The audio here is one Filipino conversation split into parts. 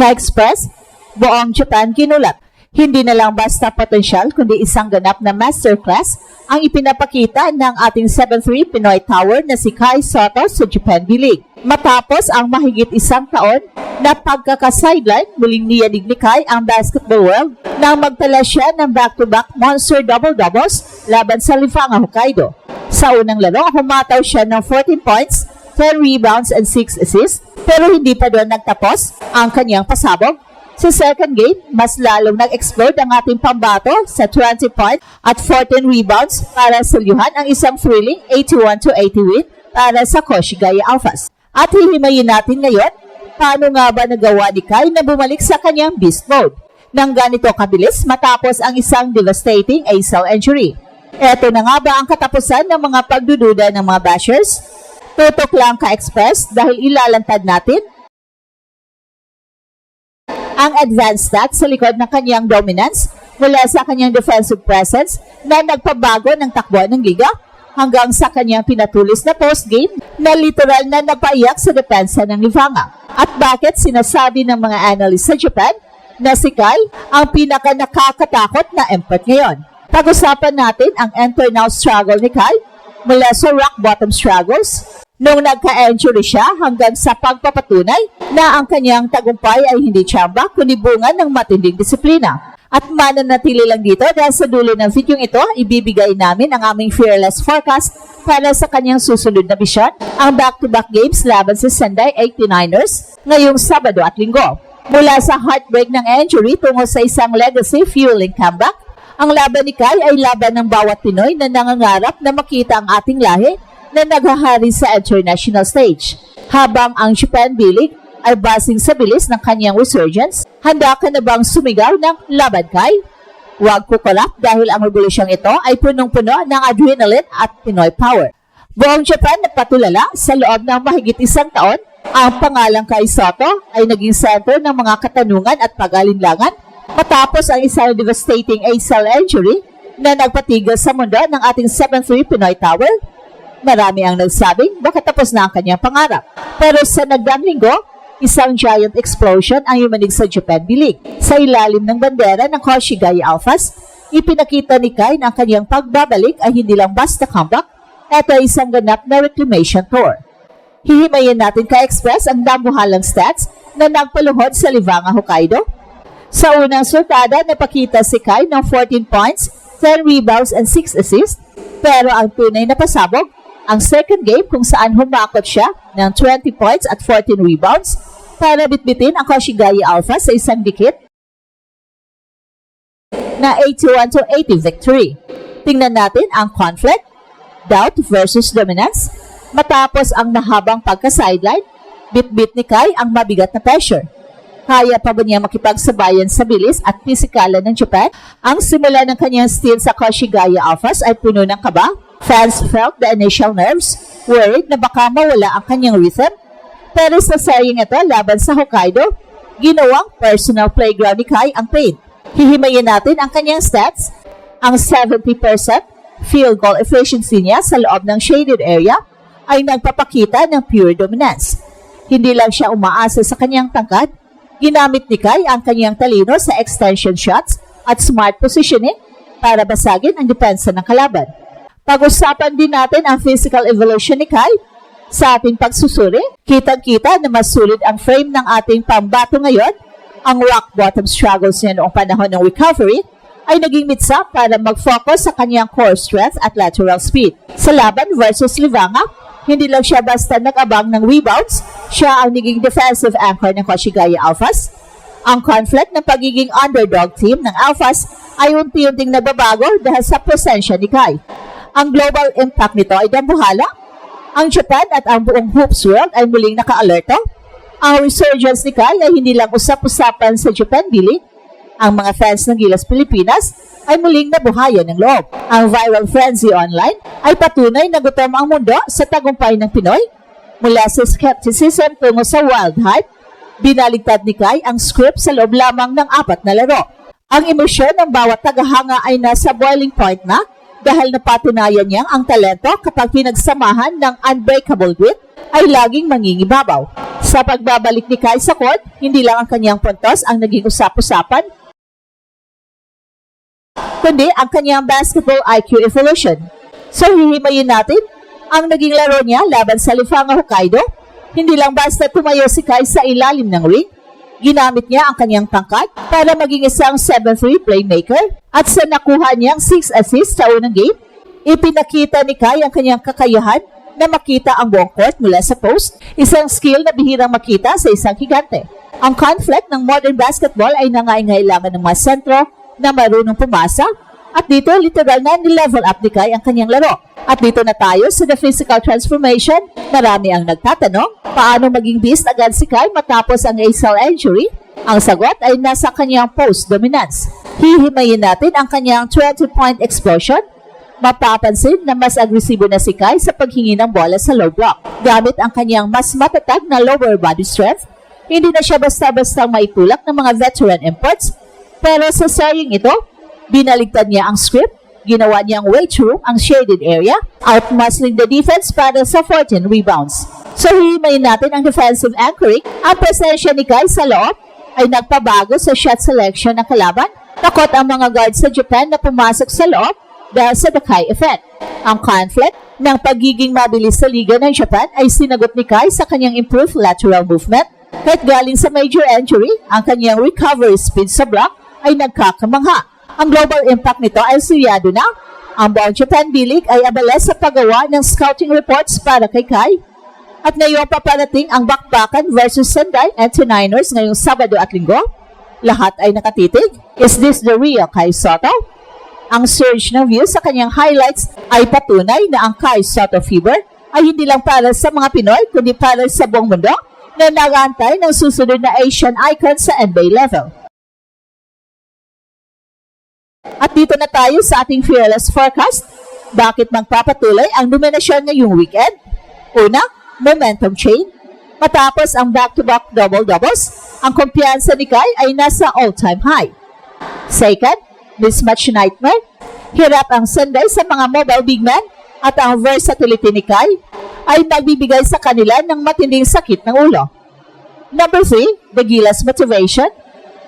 Ka-Express, buong Japan kinulat. Hindi na lang basta potensyal kundi isang ganap na masterclass ang ipinapakita ng ating 7'3 Pinoy Tower na si Kai Sotto sa Japan B-League. Matapos ang mahigit isang taon na pagkaka-sideline, muling niyanig ni Kai ang basketball world nang magtala siya ng back-to-back monster double-doubles laban sa Lifanga, Hokkaido. Sa unang laro, humataw siya ng 14 points, 10 rebounds and 6 assists, pero hindi pa doon nagtapos ang kanyang pasabog. Sa second game, mas lalong nag-explode ang ating pambato sa 20 points at 14 rebounds para salyuhan ang isang thrilling 81-80 win para sa Koshigaya Alphas. At hihimayin natin ngayon, paano nga ba nagawa ni Kai na bumalik sa kanyang beast mode nang ganito kabilis matapos ang isang devastating ACL injury. Eto na nga ba ang katapusan ng mga pagdududa ng mga bashers? Tutok lang Ka-Express dahil ilalantad natin ang advanced stats sa likod ng kanyang dominance mula sa kanyang defensive presence na nagpabago ng takbo ng liga hanggang sa kanyang pinatulis na post-game na literal na napaiyak sa depensa ng Lifanga. At bakit sinasabi ng mga analyst sa Japan na si Kai ang pinaka-nakakatakot na import ngayon? Pag-usapan natin ang internal struggle ni Kai mula sa rock bottom struggles nung nagka-injury siya hanggang sa pagpapatunay na ang kanyang tagumpay ay hindi tsamba kundi bunga ng matinding disiplina. At mananatili lang dito dahil sa dulo ng video ito, ibibigay namin ang aming fearless forecast para sa kanyang susunod na misyon, ang back-to-back games laban sa Sendai 89ers ngayong Sabado at Linggo. Mula sa heartbreak ng injury tungo sa isang legacy fueling comeback, ang laban ni Kai ay laban ng bawat Pinoy na nangangarap na makita ang ating lahi na naghahari sa international stage. Habang ang Japan B-League ay basing sa bilis ng kanyang resurgence, handa ka na bang sumigaw ng laban Kai? Huwag kukulap dahil ang revolusyong ito ay punong-puno ng adrenaline at Pinoy power. Buong Japan na patulala sa loob ng mahigit isang taon, ang pangalang Kai Sotto ay naging center ng mga katanungan at pag-alinlangan matapos ang isang devastating ACL injury na nagpatigil sa mundo ng ating 7'3 Pinoy Tower. Marami ang nagsabing baka tapos na ang kanyang pangarap. Pero sa nagdaang linggo, isang giant explosion ang yumanig sa Japan B-League. Sa ilalim ng bandera ng Koshigaya Alphas, ipinakita ni Kai na ang kanyang pagbabalik ay hindi lang basta comeback, ito ay isang ganap na reclamation tour. Hihimayin natin Ka-Express ang dambuhalang stats na nagpaluhod sa Lifanga, Hokkaido. Sa unang sultada, napakita si Kai ng 14 points, 10 rebounds and 6 assists, pero ang tunay na pasabog, ang second game kung saan humakot siya ng 20 points at 14 rebounds para bitbitin ang Koshigaya Alpha sa isang dikit na 81-80 victory. Tingnan natin ang conflict, doubt versus dominance. Matapos ang nahabang pagka-sideline, bitbit ni Kai ang mabigat na pressure. Kaya pa ba niya makipagsabayan sa bilis at pisikalan ng Japan? Ang simula ng kanyang stint sa Koshigaya Alphas ay puno ng kaba. Fans felt the initial nerves, worried na baka mawala ang kanyang rhythm. Pero sa seryeng ito laban sa Hokkaido, ginawang personal playground ni Kai ang pain. Hihimayin natin ang kanyang stats. Ang 70% field goal efficiency niya sa loob ng shaded area ay nagpapakita ng pure dominance. Hindi lang siya umaasa sa kanyang tangkad, ginamit ni Kai ang kanyang talino sa extension shots at smart positioning para basagin ang depensa ng kalaban. Pag-usapan din natin ang physical evolution ni Kai. Sa ating pagsusuri, kitang-kita na mas sulit ang frame ng ating pambato ngayon. Ang rock bottom struggles niya noong panahon ng recovery ay naging mitsa para mag-focus sa kanyang core strength at lateral speed. Sa laban versus Lifanga, hindi lang siya basta nag-abang ng rebounds, siya ang naging defensive anchor ng Koshigaya Alphas. Ang conflict ng pagiging underdog team ng Alphas ay unti-unting nababago dahil sa presensya ni Kai. Ang global impact nito ay dambuhala. Ang Japan at ang buong hoops world ay muling naka-alerto. Ang resurgence ni Kai ay hindi lang usap-usapan sa Japan B-League. Ang mga fans ng Gilas Pilipinas ay muling nabuhayan ng loob. Ang viral frenzy online ay patunay na gutom ang mundo sa tagumpay ng Pinoy. Mula sa skepticism tungo sa wild hype, binaligtad ni Kai ang script sa loob lamang ng 4 na laro. Ang emosyon ng bawat tagahanga ay nasa boiling point na dahil napatunayan niyang ang talento kapag pinagsamahan ng unbreakable grit ay laging mangingibabaw. Sa pagbabalik ni Kai sa court, hindi lang ang kanyang puntos ang naging usap-usapan, kundi ang kanyang basketball IQ evolution. So hihimayin natin ang naging laro niya laban sa Lifanga Hokkaido. Hindi lang basta tumayo si Kai sa ilalim ng ring, ginamit niya ang kanyang tangkad para maging isang 7-3 playmaker at sa nakuha niyang 6 assists sa unang game, ipinakita ni Kai ang kanyang kakayahan na makita ang buong court mula sa post, isang skill na bihirang makita sa isang higante. Ang conflict ng modern basketball ay nangailangan ng mga sentro na marunong pumasa at dito literal na ni-level up ni Kai ang kanyang laro. At dito na tayo sa the physical transformation. Marami ang nagtatanong, paano maging beast agad si Kai matapos ang ACL injury? Ang sagot ay nasa kanyang post dominance. Hihimayin natin ang kanyang 20-point explosion. Mapapansin na mas agresibo na si Kai sa paghingi ng bola sa low block. Gamit ang kanyang mas matatag na lower body strength, hindi na siya basta-basta maitulak ng mga veteran imports. Pero sa seryeng ito, binaligtad niya ang script, ginawa niyang weight room ang shaded area, outmuscling the defense para sa 14 rebounds. So hihimayin natin ang defensive anchoring. Ang presensya ni Kai sa loob ay nagpabago sa shot selection ng kalaban. Takot ang mga guards sa Japan na pumasok sa loob dahil sa the Kai effect. Ang conflict ng pagiging mabilis sa liga ng Japan ay sinagot ni Kai sa kanyang improved lateral movement. Kahit galing sa major injury, ang kanyang recovery speed sa block ay nagkakamangha. Ang global impact nito ay suyado na. Ang buong Japan B-League ay abala sa paggawa ng scouting reports para kay Kai. At ngayon paparating ang bakbakan versus Sendai 99ers ngayong Sabado at Linggo. Lahat ay nakatitig. Is this the real Kai Sotto? Ang surge ng views sa kanyang highlights ay patunay na ang Kai Sotto fever ay hindi lang para sa mga Pinoy kundi para sa buong mundo na nag-aantay ng susunod na Asian icon sa NBA level. At dito na tayo sa ating fearless forecast. Bakit magpapatuloy ang dominasyon ngayong weekend? Una, momentum chain. Matapos ang back-to-back double-doubles, ang kumpiyansa ni Kai ay nasa all-time high. Second, mismatch nightmare. Hirap ang Sunday sa mga mobile big man at ang versatility ni Kai ay magbibigay sa kanila ng matinding sakit ng ulo. Number 3, the Gilas motivation.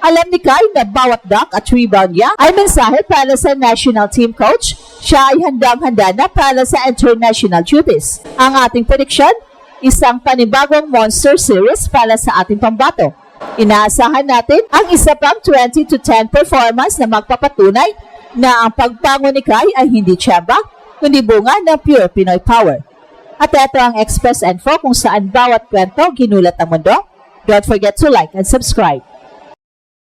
Alam ni Kai na bawat dunk at rebound niya ay mensahe para sa national team coach. Siya ay handang-handa na para sa international duties. Ang ating prediction, isang panibagong monster series para sa ating pambato. Inaasahan natin ang isa pang 20-10 performance na magpapatunay na ang pagbangon ni Kai ay hindi tiyamba, kundi bunga ng pure Pinoy power. At ito ang Express Info kung saan bawat kwento ginulat ang mundo. Don't forget to like and subscribe.